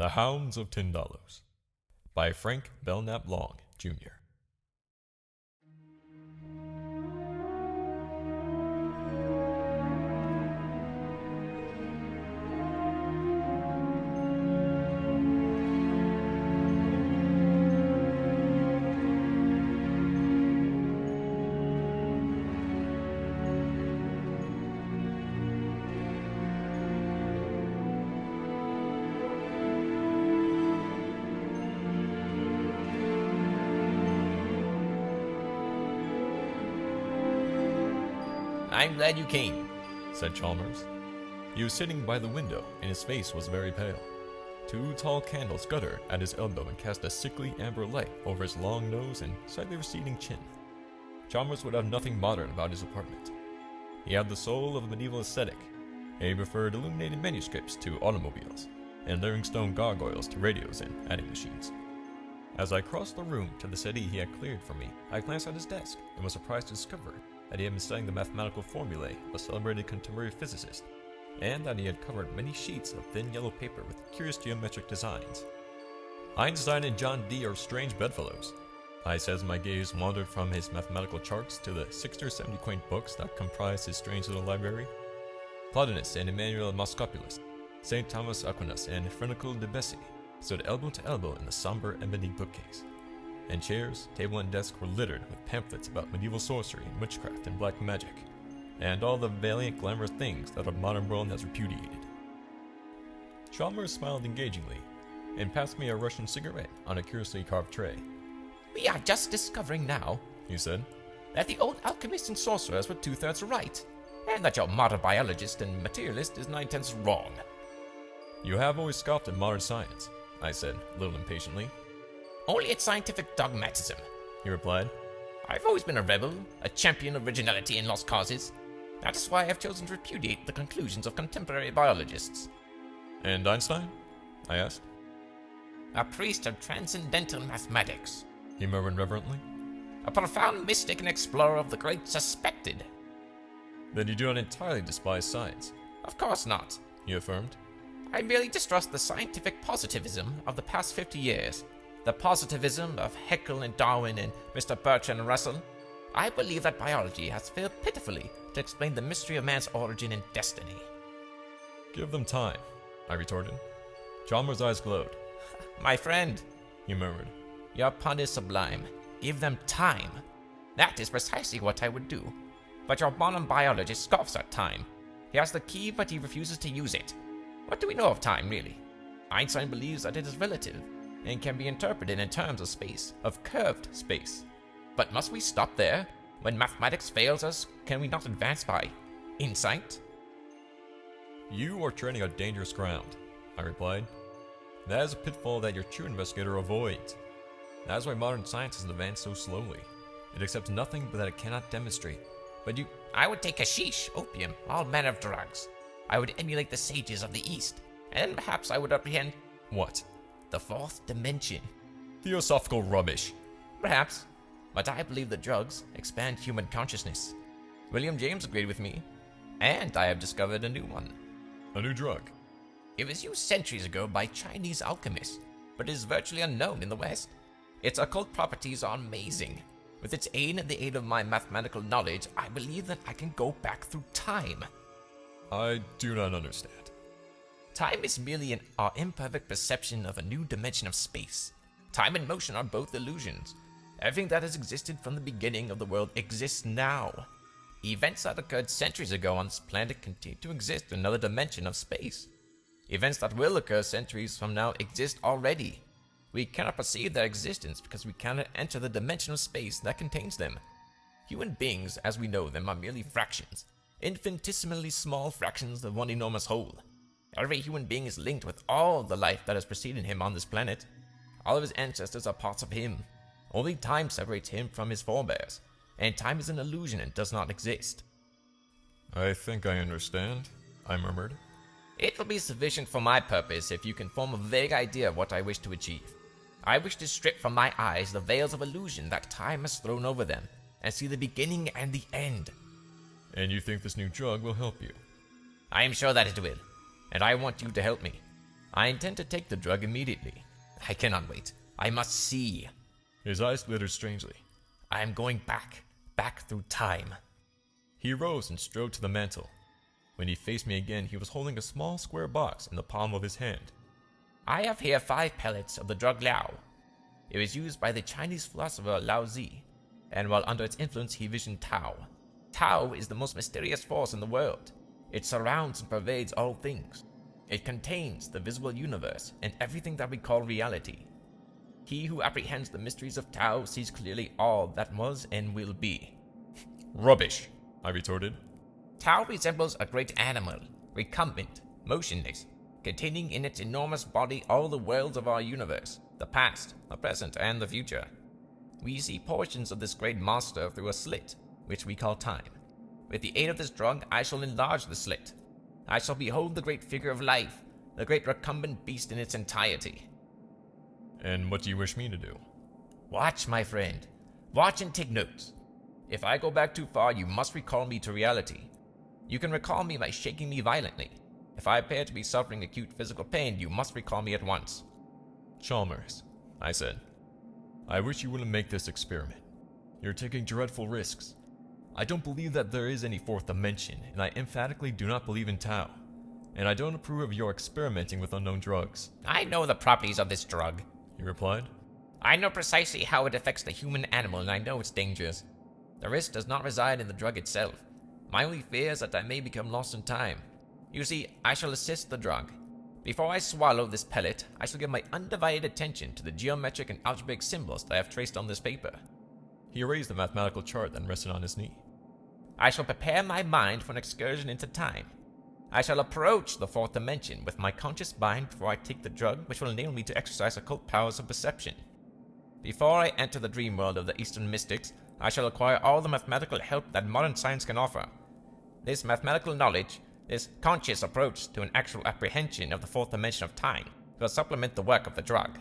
The Hounds of Tindalos by Frank Belknap Long, Jr. I'm glad you came, said Chalmers. He was sitting by the window, and his face was very pale. Two tall candles guttered at his elbow and cast a sickly amber light over his long nose and slightly receding chin. Chalmers would have nothing modern about his apartment. He had the soul of a medieval ascetic, and he preferred illuminated manuscripts to automobiles, and layering stone gargoyles to radios and adding machines. As I crossed the room to the settee he had cleared for me, I glanced at his desk and was surprised to discover that he had been studying the mathematical formulae of a celebrated contemporary physicist, and that he had covered many sheets of thin yellow paper with curious geometric designs. Einstein and John Dee are strange bedfellows, I said as my gaze wandered from his mathematical charts to the 60 or 70 quaint books that comprised his strange little library. Plotinus and Emmanuel Moscopulus, St. Thomas Aquinas and Frenicle de Bessy stood elbow to elbow in the somber ebony bookcase, and chairs, table, and desk were littered with pamphlets about medieval sorcery and witchcraft and black magic, and all the valiant glamorous things that our modern world has repudiated. Chalmers smiled engagingly, and passed me a Russian cigarette on a curiously carved tray. We are just discovering now, he said, that the old alchemists and sorcerers were 2/3 right, and that your modern biologist and materialist is 9/10 wrong. You have always scoffed at modern science, I said, a little impatiently. Only it's scientific dogmatism, he replied. I've always been a rebel, a champion of originality in lost causes. That is why I have chosen to repudiate the conclusions of contemporary biologists. And Einstein? I asked. A priest of transcendental mathematics, he murmured reverently. A profound mystic and explorer of the great suspected. Then you do not entirely despise science? Of course not, he affirmed. I merely distrust the scientific positivism of the past 50 years. The positivism of Haeckel and Darwin and Mr. Bertrand Russell. I believe that biology has failed pitifully to explain the mystery of man's origin and destiny. Give them time, I retorted. Chalmers' eyes glowed. My friend, he murmured. Your pun is sublime. Give them time. That is precisely what I would do. But your modern biologist scoffs at time. He has the key, but he refuses to use it. What do we know of time, really? Einstein believes that it is relative and can be interpreted in terms of space, of curved space. But must we stop there? When mathematics fails us, can we not advance by insight? You are treading on dangerous ground, I replied. That is a pitfall that your true investigator avoids. That is why modern science has advanced so slowly. It accepts nothing but that it cannot demonstrate. But I would take hashish, opium, all manner of drugs. I would emulate the sages of the East, and then perhaps I would apprehend... What? The fourth dimension. Theosophical rubbish. Perhaps, but I believe that drugs expand human consciousness. William James agreed with me, and I have discovered a new one. A new drug? It was used centuries ago by Chinese alchemists, but is virtually unknown in the West. Its occult properties are amazing. With its aid and the aid of my mathematical knowledge, I believe that I can go back through time. I do not understand. Time is merely our imperfect perception of a new dimension of space. Time and motion are both illusions. Everything that has existed from the beginning of the world exists now. Events that occurred centuries ago on this planet continue to exist in another dimension of space. Events that will occur centuries from now exist already. We cannot perceive their existence because we cannot enter the dimension of space that contains them. Human beings, as we know them, are merely fractions, infinitesimally small fractions of one enormous whole. Every human being is linked with all the life that has preceded him on this planet. All of his ancestors are parts of him. Only time separates him from his forebears, and time is an illusion and does not exist. I think I understand, I murmured. It will be sufficient for my purpose if you can form a vague idea of what I wish to achieve. I wish to strip from my eyes the veils of illusion that time has thrown over them, and see the beginning and the end. And you think this new drug will help you? I am sure that it will, and I want you to help me. I intend to take the drug immediately. I cannot wait. I must see. His eyes glittered strangely. I am going back through time. He rose and strode to the mantel. When he faced me again, he was holding a small square box in the palm of his hand. I have here 5 pellets of the drug Lao. It was used by the Chinese philosopher Lao Zi, and while under its influence he visioned Tao. Tao is the most mysterious force in the world. It surrounds and pervades all things. It contains the visible universe and everything that we call reality. He who apprehends the mysteries of Tao sees clearly all that was and will be. Rubbish, I retorted. Tao resembles a great animal, recumbent, motionless, containing in its enormous body all the worlds of our universe, the past, the present, and the future. We see portions of this great monster through a slit, which we call time. With the aid of this drug, I shall enlarge the slit. I shall behold the great figure of life, the great recumbent beast in its entirety. And what do you wish me to do? Watch, my friend. Watch and take notes. If I go back too far, you must recall me to reality. You can recall me by shaking me violently. If I appear to be suffering acute physical pain, you must recall me at once. Chalmers, I said, I wish you wouldn't make this experiment. You're taking dreadful risks. I don't believe that there is any fourth dimension, and I emphatically do not believe in Tao. And I don't approve of your experimenting with unknown drugs. I know the properties of this drug, he replied. I know precisely how it affects the human animal, and I know its dangers. The risk does not reside in the drug itself. My only fear is that I may become lost in time. You see, I shall assist the drug. Before I swallow this pellet, I shall give my undivided attention to the geometric and algebraic symbols that I have traced on this paper. He erased the mathematical chart then rested on his knee. I shall prepare my mind for an excursion into time. I shall approach the fourth dimension with my conscious mind before I take the drug, which will enable me to exercise occult powers of perception. Before I enter the dream world of the Eastern mystics, I shall acquire all the mathematical help that modern science can offer. This mathematical knowledge, this conscious approach to an actual apprehension of the fourth dimension of time, will supplement the work of the drug.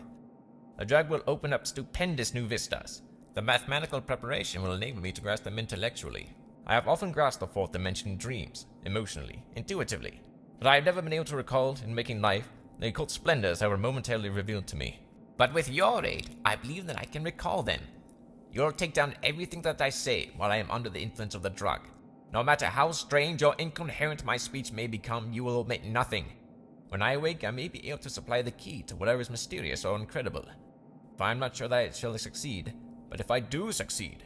The drug will open up stupendous new vistas. The mathematical preparation will enable me to grasp them intellectually. I have often grasped the fourth dimension in dreams, emotionally, intuitively, but I have never been able to recall, in making life, the occult splendors that were momentarily revealed to me. But with your aid, I believe that I can recall them. You'll take down everything that I say while I am under the influence of the drug. No matter how strange or incoherent my speech may become, you will omit nothing. When I awake, I may be able to supply the key to whatever is mysterious or incredible. For I am not sure that I shall succeed, but if I do succeed...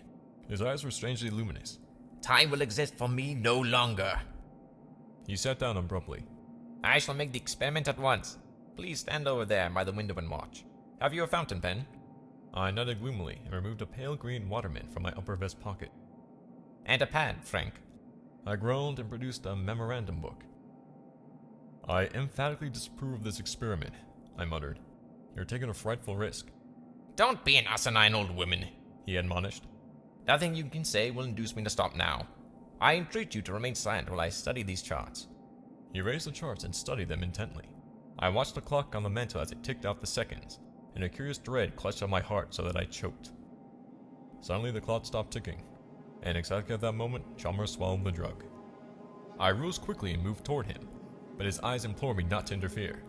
His eyes were strangely luminous. Time will exist for me no longer. He sat down abruptly. I shall make the experiment at once. Please stand over there by the window and watch. Have you a fountain pen? I nodded gloomily and removed a pale green watermint from my upper vest pocket. And a pad, Frank. I groaned and produced a memorandum book. I emphatically disapprove of this experiment, I muttered. You're taking a frightful risk. Don't be an asinine old woman, he admonished. Nothing you can say will induce me to stop now. I entreat you to remain silent while I study these charts. He raised the charts and studied them intently. I watched the clock on the mantel as it ticked off the seconds, and a curious dread clutched at my heart so that I choked. Suddenly the clock stopped ticking, and exactly at that moment, Chalmers swallowed the drug. I rose quickly and moved toward him, but his eyes implored me not to interfere.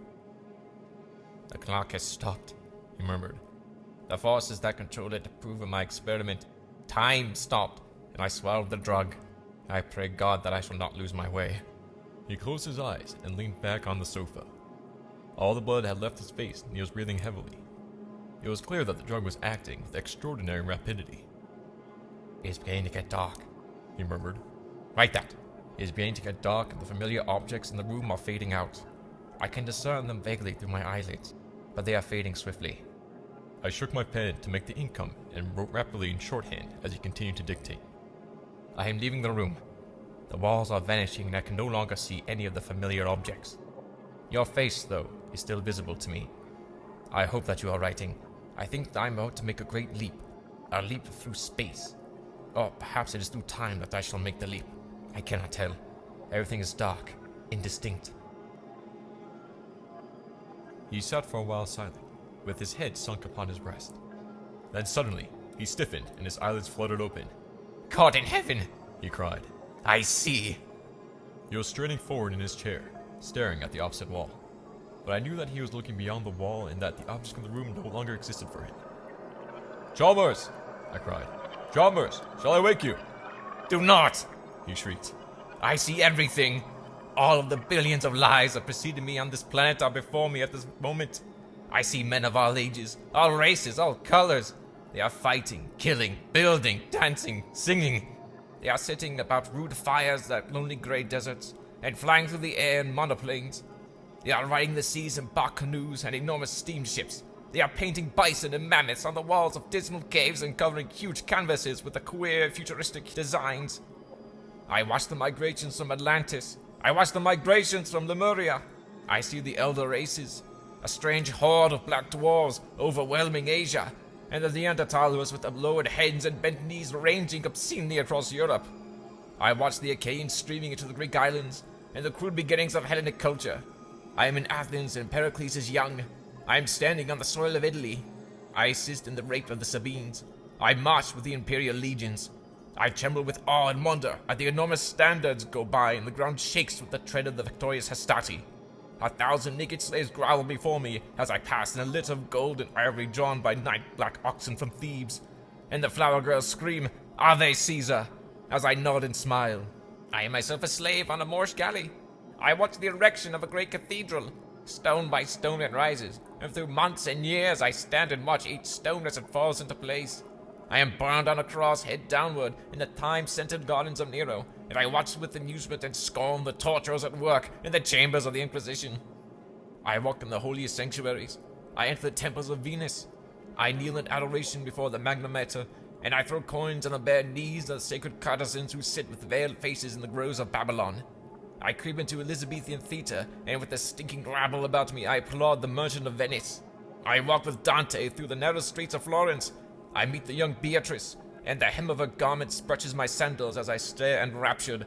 The clock has stopped, he murmured. The forces that control it approve of my experiment. Time stopped, and I swallowed the drug. I pray God that I shall not lose my way. He closed his eyes and leaned back on the sofa. All the blood had left his face, and he was breathing heavily. It was clear that the drug was acting with extraordinary rapidity. It is beginning to get dark, he murmured. Write that. It is beginning to get dark, and the familiar objects in the room are fading out. I can discern them vaguely through my eyelids, but they are fading swiftly. I shook my pen to make the ink come and wrote rapidly in shorthand as he continued to dictate. I am leaving the room. The walls are vanishing and I can no longer see any of the familiar objects. Your face, though, is still visible to me. I hope that you are writing. I think that I am about to make a great leap. A leap through space. Or perhaps it is through time that I shall make the leap. I cannot tell. Everything is dark, indistinct. He sat for a while silent, with his head sunk upon his breast. Then suddenly, he stiffened and his eyelids fluttered open. God in heaven, he cried. I see. He was straining forward in his chair, staring at the opposite wall. but I knew that he was looking beyond the wall and that the object in the room no longer existed for him. "Chalmers!" I cried. "Chalmers, shall I wake you?" Do not! He shrieked. I see everything. All of the billions of lives that preceded me on this planet are before me at this moment. I see men of all ages, all races, all colors. They are fighting, killing, building, dancing, singing. They are sitting about rude fires at lonely grey deserts, and flying through the air in monoplanes. They are riding the seas in bark canoes and enormous steamships. They are painting bison and mammoths on the walls of dismal caves and covering huge canvases with the queer, futuristic designs. I watch the migrations from Atlantis. I watch the migrations from Lemuria. I see the elder races, a strange horde of black dwarves overwhelming Asia, and the Neanderthals with lowered heads and bent knees ranging obscenely across Europe. I watch the Achaeans streaming into the Greek islands, and the crude beginnings of Hellenic culture. I am in Athens and Pericles is young. I am standing on the soil of Italy. I assist in the rape of the Sabines. I march with the imperial legions. I tremble with awe and wonder at the enormous standards go by, and the ground shakes with the tread of the victorious Hastati. 1,000 naked slaves grovel before me as I pass in a litter of gold and ivory drawn by night-black oxen from Thebes. And the flower girls scream, "Ave Caesar!" as I nod and smile. I am myself a slave on a Moorish galley. I watch the erection of a great cathedral. Stone by stone it rises, and through months and years I stand and watch each stone as it falls into place. I am burned on a cross head downward in the time-scented gardens of Nero, and I watch with amusement and scorn the torturers at work in the chambers of the Inquisition. I walk in the holiest sanctuaries. I enter the temples of Venus. I kneel in adoration before the Magna Mater, and I throw coins on the bare knees of the sacred courtesans who sit with veiled faces in the groves of Babylon. I creep into Elizabethan theater, and with the stinking rabble about me, I applaud the Merchant of Venice. I walk with Dante through the narrow streets of Florence. I meet the young Beatrice, and the hem of her garment brushes my sandals as I stare enraptured.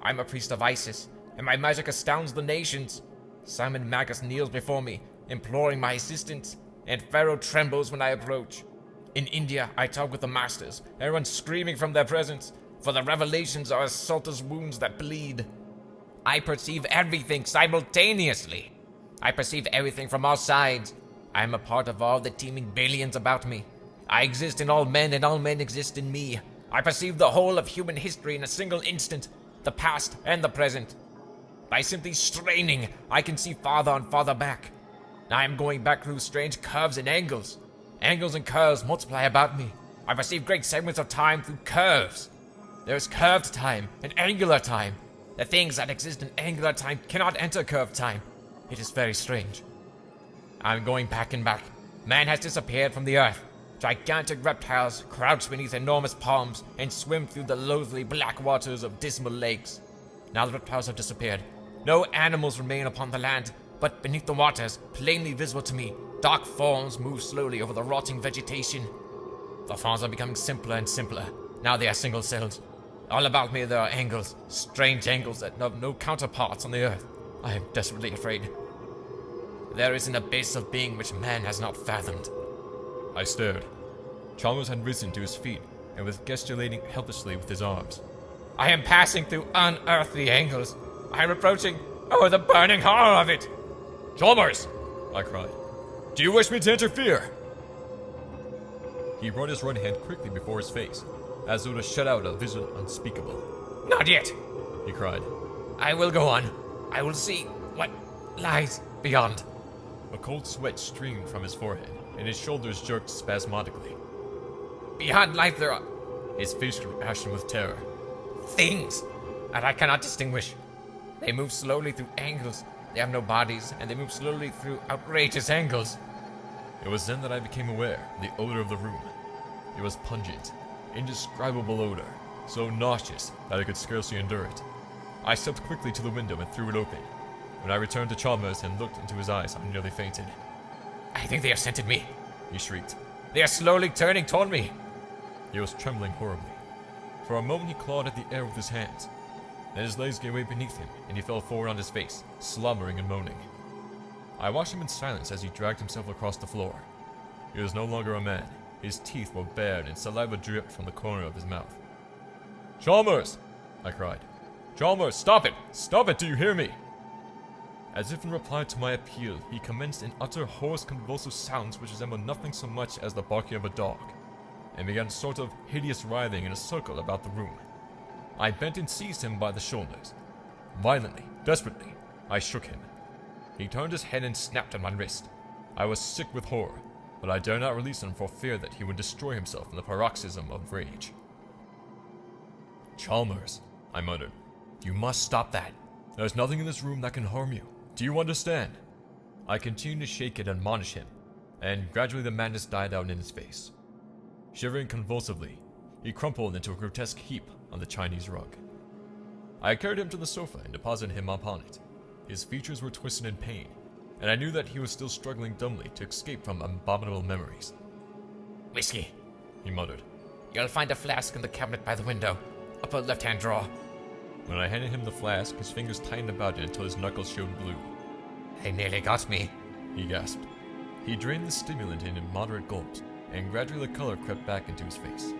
I'm a priest of Isis, and my magic astounds the nations. Simon Magus kneels before me, imploring my assistance, and Pharaoh trembles when I approach. In India, I talk with the masters, and run screaming from their presence, for the revelations are as salt as wounds that bleed. I perceive everything simultaneously. I perceive everything from all sides. I am a part of all the teeming billions about me. I exist in all men, and all men exist in me. I perceive the whole of human history in a single instant, the past and the present. By simply straining, I can see farther and farther back. I am going back through strange curves and angles. Angles and curves multiply about me. I perceive great segments of time through curves. There is curved time and angular time. The things that exist in angular time cannot enter curved time. It is very strange. I'm going back and back. Man has disappeared from the earth. Gigantic reptiles crouch beneath enormous palms and swim through the loathly black waters of dismal lakes. Now the reptiles have disappeared. No animals remain upon the land, but beneath the waters, plainly visible to me, dark forms move slowly over the rotting vegetation. The forms are becoming simpler and simpler. Now they are single-celled. All about me there are angles, strange angles that have no counterparts on the earth. I am desperately afraid. There is an abyss of being which man has not fathomed. I stared. Chalmers had risen to his feet and was gesticulating helplessly with his arms. I am passing through unearthly angles. I am approaching. Oh, the burning horror of it! "Chalmers!" I cried. "Do you wish me to interfere?" He brought his right hand quickly before his face, as though to shut out a vision unspeakable. Not yet, he cried. I will go on. I will see what lies beyond. A cold sweat streamed from his forehead, and his shoulders jerked spasmodically. Beyond life there are His face grew ashen with terror. things that I cannot distinguish. They move slowly through angles. They have no bodies, and they move slowly through outrageous angles. It was then that I became aware of the odor of the room. It was pungent, indescribable odor, so nauseous that I could scarcely endure it. I stepped quickly to the window and threw it open. When I returned to Chalmers and looked into his eyes, I nearly fainted. I think they have scented me, he shrieked. They are slowly turning toward me. He was trembling horribly. For a moment he clawed at the air with his hands. Then his legs gave way beneath him, and he fell forward on his face, slobbering and moaning. I watched him in silence as he dragged himself across the floor. He was no longer a man. His teeth were bared and saliva dripped from the corner of his mouth. "Chalmers!" I cried. "Chalmers, stop it! Stop it, do you hear me?" As if in reply to my appeal, he commenced in utter hoarse convulsive sounds which resembled nothing so much as the barking of a dog, and began a sort of hideous writhing in a circle about the room. I bent and seized him by the shoulders. Violently, desperately, I shook him. He turned his head and snapped at my wrist. I was sick with horror, but I dared not release him for fear that he would destroy himself in the paroxysm of rage. "Chalmers," I muttered, "you must stop that. There's nothing in this room that can harm you. Do you understand?" I continued to shake and admonish him, and gradually the madness died out in his face. Shivering convulsively, he crumpled into a grotesque heap on the Chinese rug. I carried him to the sofa and deposited him upon it. His features were twisted in pain, and I knew that he was still struggling dumbly to escape from abominable memories. "Whiskey," he muttered. "You'll find a flask in the cabinet by the window, upper left-hand drawer." When I handed him the flask, his fingers tightened about it until his knuckles showed blue. "They nearly got me," he gasped. He drained the stimulant in moderate gulps, and gradually the color crept back into his face.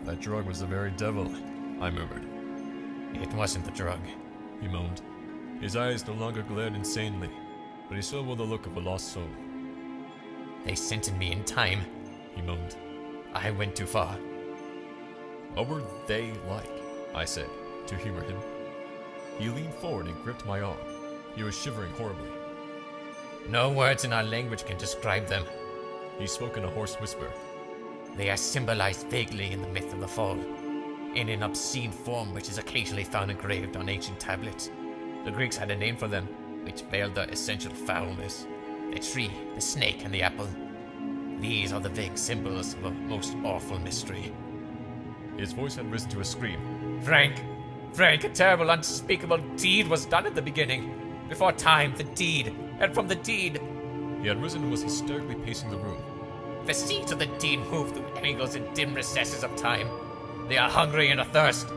"That drug was the very devil," I murmured. "It wasn't the drug," he moaned. His eyes no longer glared insanely, but he still wore the look of a lost soul. "They scented me in time," he moaned. "I went too far." "What were they like?" I said, to humor him. He leaned forward and gripped my arm. He was shivering horribly. "No words in our language can describe them." He spoke in a hoarse whisper. "They are symbolized vaguely in the myth of the fall, in an obscene form which is occasionally found engraved on ancient tablets. The Greeks had a name for them, which veiled their essential foulness. The tree, the snake, and the apple. These are the vague symbols of a most awful mystery." His voice had risen to a scream. Frank, a terrible, unspeakable deed was done at the beginning. Before time, the deed, and from the deed... He had risen and was hysterically pacing the room. "The seeds of the deed move through angles and dim recesses of time. They are hungry and athirst."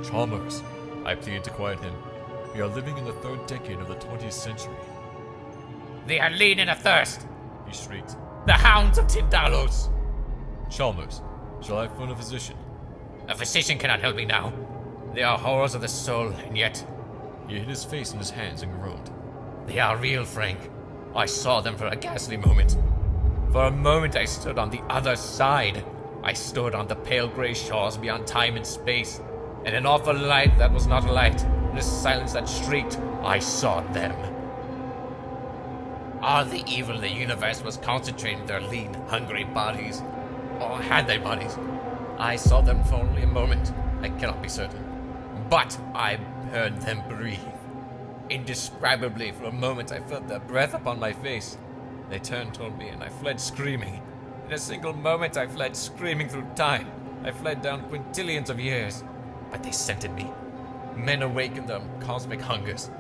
"Chalmers," I pleaded to quiet him. "We are living in the 3rd decade of the 20th century." "They are lean and athirst," he shrieked. "The Hounds of Tindalos." "Chalmers, shall I phone a physician?" "A physician cannot help me now. They are horrors of the soul, and yet..." He hid his face in his hands and groaned. "They are real, Frank. I saw them for a ghastly moment. For a moment I stood on the other side. I stood on the pale grey shores beyond time and space. In an awful light that was not a light, in a silence that shrieked, I saw them. All the evil in the universe was concentrated in their lean, hungry bodies. Or had they bodies? I saw them for only a moment. I cannot be certain. But I heard them breathe. Indescribably, for a moment I felt their breath upon my face. They turned toward me and I fled screaming. In a single moment I fled screaming through time. I fled down quintillions of years. But they scented me. Men awakened their cosmic hungers.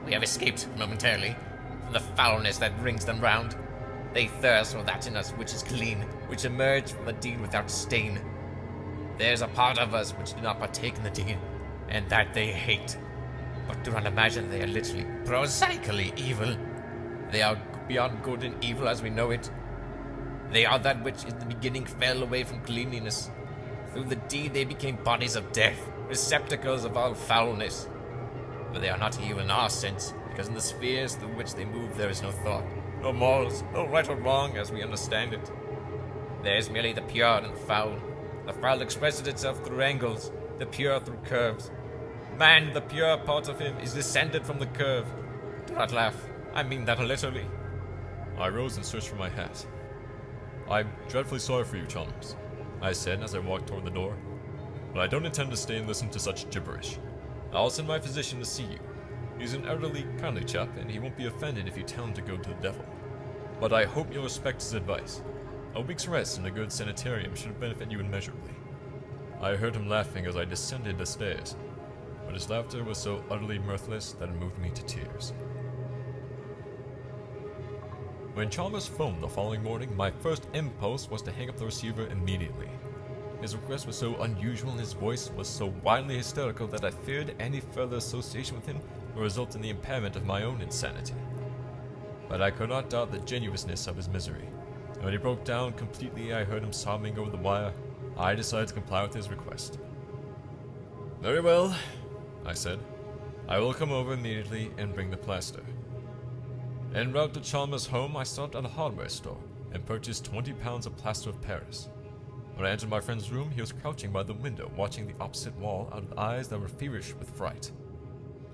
We have escaped, momentarily, from the foulness that rings them round. They thirst for that in us which is clean, which emerged from the deed without stain. There's a part of us which did not partake in the deed, and that they hate. But do not imagine they are literally, prosaically evil. They are beyond good and evil as we know it. They are that which in the beginning fell away from cleanliness. Through the deed they became bodies of death, receptacles of all foulness. But they are not evil in our sense, because in the spheres through which they move there is no thought, no morals, no right or wrong as we understand it. There is merely the pure and the foul. The foul expresses itself through angles, the pure through curves. Man, the pure part of him, is descended from the curve. Do not laugh. I mean that literally. I rose and searched for my hat. "I'm dreadfully sorry for you, Chalmers," I said as I walked toward the door. "But I don't intend to stay and listen to such gibberish. I'll send my physician to see you. He's an elderly, kindly chap, and he won't be offended if you tell him to go to the devil. But I hope you'll respect his advice. A week's rest in a good sanitarium should benefit you immeasurably." I heard him laughing as I descended the stairs, but his laughter was so utterly mirthless that it moved me to tears. When Chalmers phoned the following morning, my first impulse was to hang up the receiver immediately. His request was so unusual and his voice was so wildly hysterical that I feared any further association with him would result in the impairment of my own insanity. But I could not doubt the genuineness of his misery, and when he broke down completely I heard him sobbing over the wire. I decided to comply with his request. "Very well," I said. I will come over immediately and bring the plaster. En route to Chalmers' home, I stopped at a hardware store and purchased 20 pounds of plaster of Paris. When I entered my friend's room, he was crouching by the window, watching the opposite wall out of eyes that were feverish with fright.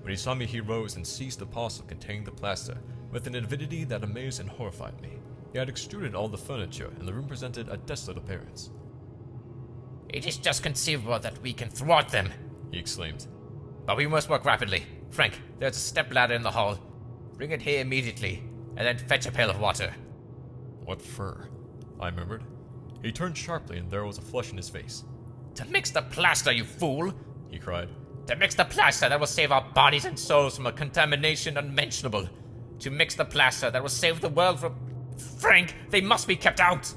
When he saw me, he rose and seized the parcel containing the plaster with an avidity that amazed and horrified me. He had extruded all the furniture, and the room presented a desolate appearance. It is just conceivable that we can thwart them, He exclaimed. but we must work rapidly. Frank, there's a stepladder in the hall. Bring it here immediately, and then fetch a pail of water. What for? I murmured. He turned sharply, and there was a flush in his face. To mix the plaster, you fool! He cried. To mix the plaster that will save our bodies and souls from a contamination unmentionable. To mix the plaster that will save the world from... Frank, they must be kept out!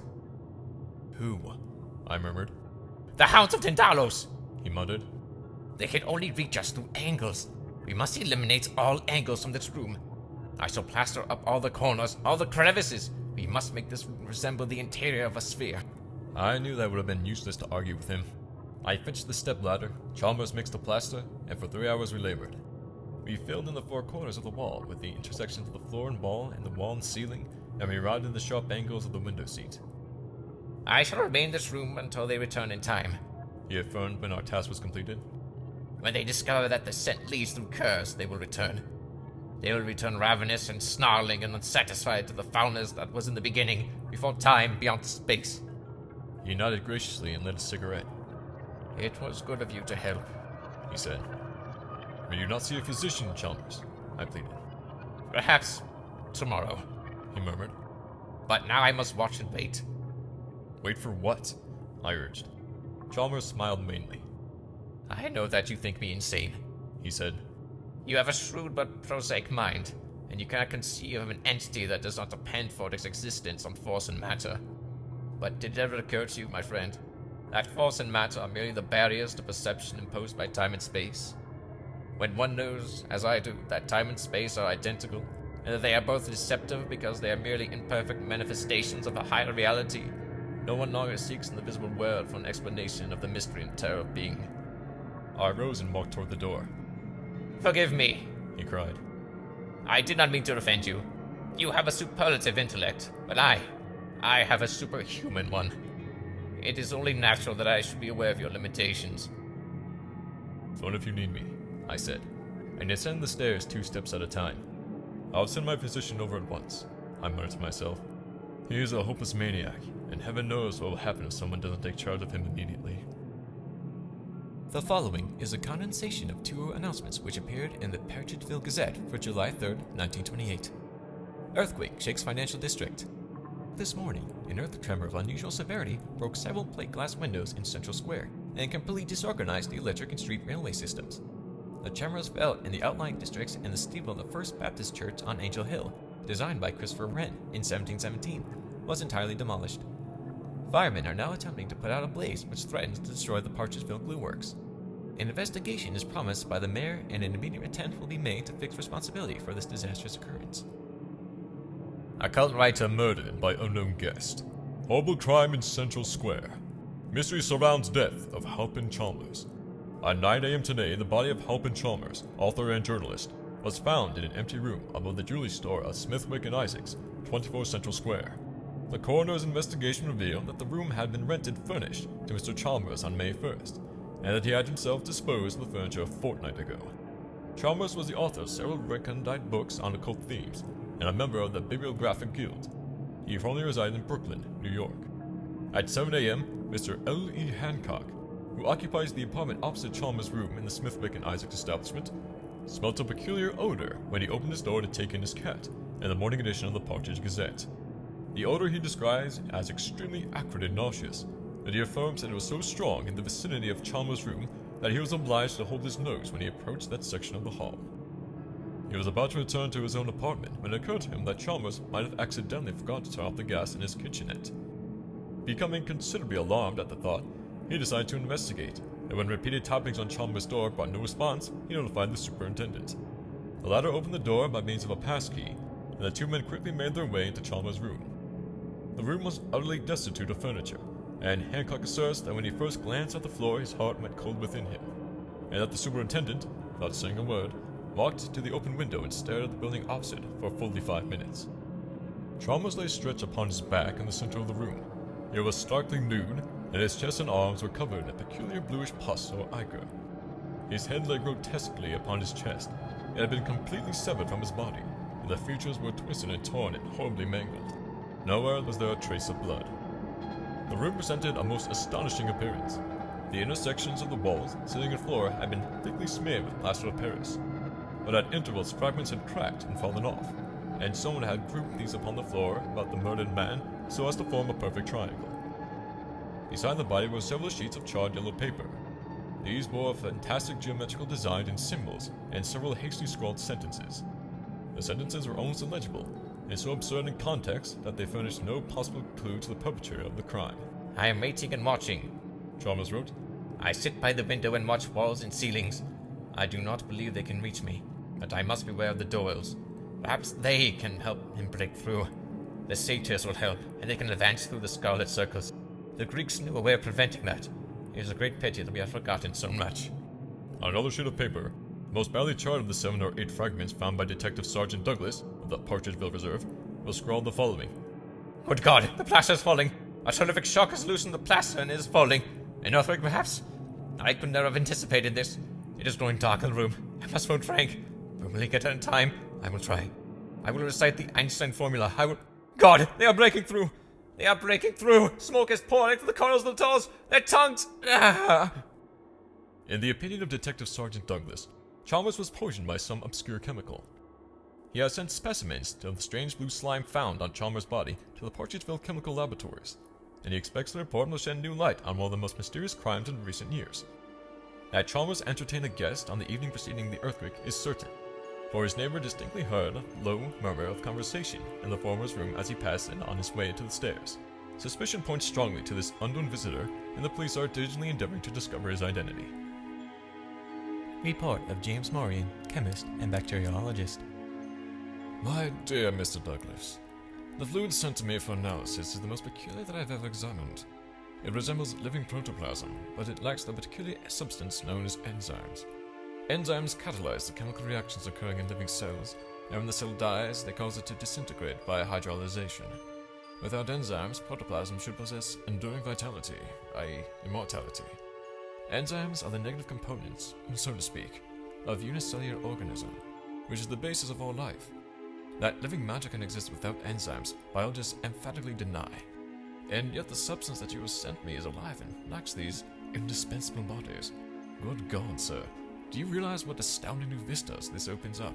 Who? I murmured. The Hounds of Tindalos! He muttered. They can only reach us through angles. We must eliminate all angles from this room. I shall plaster up all the corners, all the crevices. We must make this room resemble the interior of a sphere. I knew that would have been useless to argue with him. I fetched the stepladder, Chalmers mixed the plaster, and for 3 hours we labored. We filled in the 4 corners of the wall with the intersections of the floor and wall and the wall and ceiling, and we routed the sharp angles of the window seat. I shall remain in this room until they return in time. He affirmed when our task was completed. When they discover that the scent leads through curse, they will return. They will return ravenous and snarling and unsatisfied to the foulness that was in the beginning, before time, beyond space. He nodded graciously and lit a cigarette. It was good of you to help, He said. Will you not see a physician, Chalmers? I pleaded. Perhaps tomorrow. He murmured. But now I must watch and wait. Wait for what? I urged. Chalmers smiled wanly. I know that you think me insane. He said. You have a shrewd but prosaic mind, and you cannot conceive of an entity that does not depend for its existence on force and matter. But did it ever occur to you, my friend, that force and matter are merely the barriers to perception imposed by time and space? When one knows, as I do, that time and space are identical, and that they are both deceptive because they are merely imperfect manifestations of a higher reality, no one longer seeks in the visible world for an explanation of the mystery and terror of being. I rose and walked toward the door. Forgive me, He cried. I did not mean to offend you. You have a superlative intellect, but I have a superhuman one. It is only natural that I should be aware of your limitations. Phone if you need me, I said, and descended the stairs 2 steps at a time. I'll send my physician over at once, I muttered to myself. He is a hopeless maniac, and heaven knows what will happen if someone doesn't take charge of him immediately. The following is a condensation of 2 announcements which appeared in the Pagettville Gazette for July 3, 1928. Earthquake shakes financial district. This morning, an earth tremor of unusual severity broke several plate glass windows in Central Square and completely disorganized the electric and street railway systems. The tremors felt in the outlying districts, and the steeple of the First Baptist Church on Angel Hill, designed by Christopher Wren in 1717, was entirely demolished. Firemen are now attempting to put out a blaze which threatens to destroy the Partridgeville glue works. An investigation is promised by the mayor, and an immediate attempt will be made to fix responsibility for this disastrous occurrence. Occult writer murdered by unknown guest. Horrible crime in Central Square. Mystery surrounds death of Halpin Chalmers. At 9 a.m. today, the body of Halpin Chalmers, author and journalist, was found in an empty room above the jewelry store of Smithwick and Isaacs, 24 Central Square. The coroner's investigation revealed that the room had been rented furnished to Mr. Chalmers on May 1st, and that he had himself disposed of the furniture a fortnight ago. Chalmers was the author of several recondite books on occult themes, and a member of the Bibliographic Guild. He formerly resided in Brooklyn, New York. At 7 a.m., Mr. L.E. Hancock, who occupies the apartment opposite Chalmers' room in the Smithwick and Isaacs establishment, smelt a peculiar odor when he opened his door to take in his cat in the morning edition of the Partridge Gazette. The odor he describes as extremely acrid and nauseous, and he affirms that it was so strong in the vicinity of Chalmers' room that he was obliged to hold his nose when he approached that section of the hall. He was about to return to his own apartment when it occurred to him that Chalmers might have accidentally forgotten to turn off the gas in his kitchenette. Becoming considerably alarmed at the thought, he decided to investigate, and when repeated tappings on Chalmers' door brought no response, he notified the superintendent. The latter opened the door by means of a passkey, and the 2 men quickly made their way into Chalmers' room. The room was utterly destitute of furniture, and Hancock asserts that when he first glanced at the floor his heart went cold within him, and that the superintendent, without saying a word, walked to the open window and stared at the building opposite for fully 5 minutes. Chalmers lay stretched upon his back in the center of the room. He was starkly nude, and his chest and arms were covered in a peculiar bluish pus or ichor. His head lay grotesquely upon his chest. It had been completely severed from his body, and the features were twisted and torn and horribly mangled. Nowhere was there a trace of blood. The room presented a most astonishing appearance. The intersections of the walls, ceiling, and floor had been thickly smeared with plaster of Paris, but at intervals fragments had cracked and fallen off, and someone had grouped these upon the floor about the murdered man so as to form a perfect triangle. Beside the body were several sheets of charred yellow paper. These bore a fantastic geometrical design and symbols, and several hastily scrawled sentences. The sentences were almost illegible, and so absurd in context that they furnished no possible clue to the perpetrator of the crime. I am waiting and watching, Chalmers wrote. I sit by the window and watch walls and ceilings. I do not believe they can reach me, but I must beware of the Doyles. Perhaps they can help him break through. The satyrs will help, and they can advance through the scarlet circles. The Greeks knew a way of preventing that. It is a great pity that we have forgotten so much. On another sheet of paper, the most badly charred of the 7 or 8 fragments found by Detective Sergeant Douglas of the Partridgeville Reserve, was scrawled the following. Good God, the plaster is falling! A terrific shock has loosened the plaster and it is falling. An earthquake, perhaps? I could never have anticipated this. It is growing dark in the room. I must phone Frank. But will he get there in time? I will try. I will recite the Einstein formula. I will... God, they are breaking through! They are breaking through! Smoke is pouring through the corners of the doors! Their tongues... Ah! In the opinion of Detective Sergeant Douglas, Chalmers was poisoned by some obscure chemical. He has sent specimens of the strange blue slime found on Chalmers' body to the Partridgeville Chemical Laboratories, and he expects the report will shed new light on one of the most mysterious crimes in recent years. That Chalmers entertained a guest on the evening preceding the earthquake is certain, for his neighbor distinctly heard a low murmur of conversation in the former's room as he passed in on his way to the stairs. Suspicion points strongly to this unknown visitor, and the police are diligently endeavoring to discover his identity. Report of James Morian, chemist and bacteriologist. My dear Mr. Douglas, the fluid sent to me for analysis is the most peculiar that I have ever examined. It resembles living protoplasm, but it lacks the peculiar substance known as enzymes. Enzymes catalyze the chemical reactions occurring in living cells, and when the cell dies, they cause it to disintegrate by hydrolyzation. Without enzymes, protoplasm should possess enduring vitality, i.e., immortality. Enzymes are the negative components, so to speak, of unicellular organism, which is the basis of all life. That living matter can exist without enzymes, biologists emphatically deny. And yet the substance that you have sent me is alive and lacks these indispensable bodies. Good God, sir, do you realize what astounding new vistas this opens up?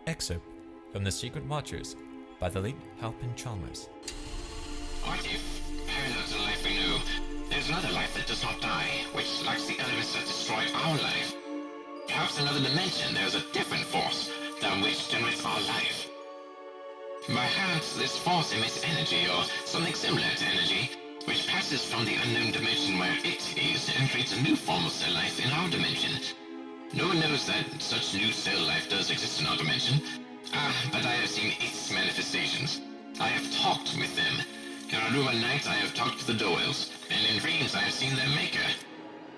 Excerpt from The Secret Watchers by the late Halpin Chalmers. What if, parallel to the life we know, there's another life that does not die, which lacks the elements that destroy our life? Perhaps in another dimension there is a different force than which generates our life. Perhaps this force emits energy or something similar to energy, which passes from the unknown dimension where it is and creates a new form of cell life in our dimension. No one knows that such new cell life does exist in our dimension, but I have seen its manifestations. I have talked with them. In our room at night I have talked to the Doyles, and in dreams I have seen their maker.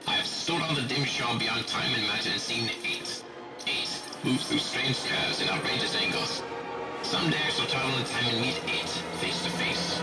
I have stood on the dim shore beyond time and matter and seen it move through strange curves and outrageous angles. Someday I shall travel in time and meet it face to face.